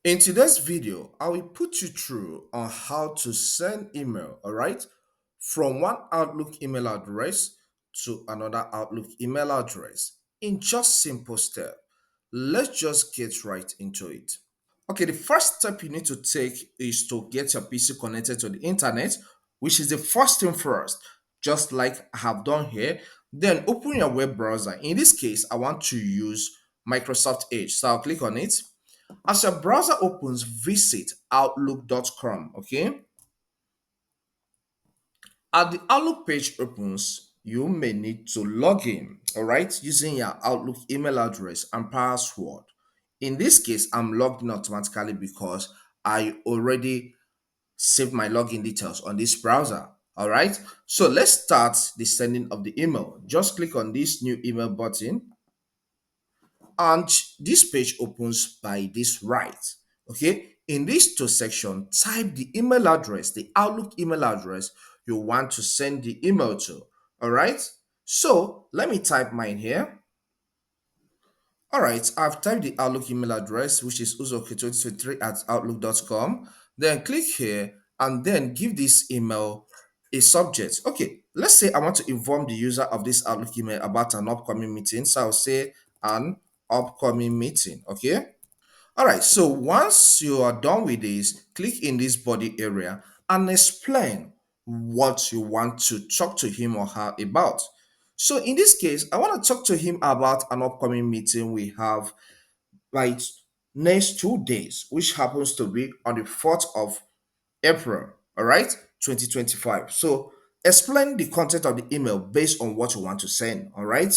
In today's video, I will put you through on how to send email, all right, from one Outlook email address to another Outlook email address in just simple step. Let's just get right into it. Okay, the first step you need to take is to get your PC connected to the internet, which is the first thing first, just like I have done here. Then open your web browser. In this case, I want to use Microsoft Edge. So I'll click on it. As your browser opens, visit outlook.com. Okay. At the Outlook page opens, you may need to log in, all right, using your Outlook email address and password. In this case, I'm logged in automatically because I already saved my login details on this browser. All right. So let's start the sending of the email. Just click on this new email button and this page opens by this right. Okay, in this to section, type the email address, the Outlook email address you want to send the email to. All right, so let me type mine here. All right, I've typed the Outlook email address, which is uzoke2023 at outlook.com. Then click here and then give this email a subject. Okay, let's say I want to inform the user of this Outlook email about an upcoming meeting. So I'll say an upcoming meeting. Okay. All right, so once you are done with this, click in this body area and explain what you want to talk to him or her about. So in this case, I want to talk to him about an upcoming meeting we have like next 2 days, which happens to be on the 4th of April, all right, 2025. So explain the content of the email based on what you want to send, all right?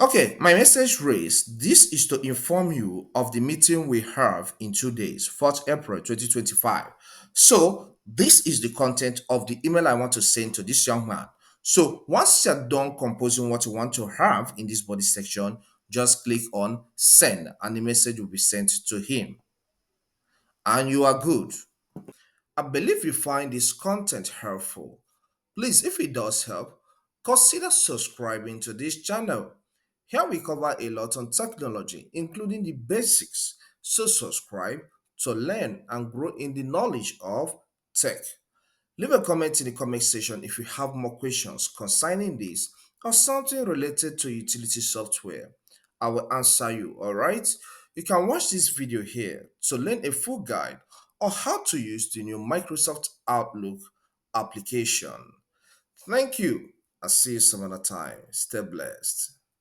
Okay, my message reads, this is to inform you of the meeting we have in 2 days, 4th April 2025. So, this is the content of the email I want to send to this young man. So, once you're done composing what you want to have in this body section, just click on send and the message will be sent to him. And you are good. I believe you find this content helpful. Please, if it does help, consider subscribing to this channel. Here we cover a lot on technology, including the basics. So subscribe to learn and grow in the knowledge of tech. Leave a comment in the comment section if you have more questions concerning this or something related to utility software. I will answer you, alright? You can watch this video here to learn a full guide on how to use the new Microsoft Outlook application. Thank you. I'll see you some other time. Stay blessed.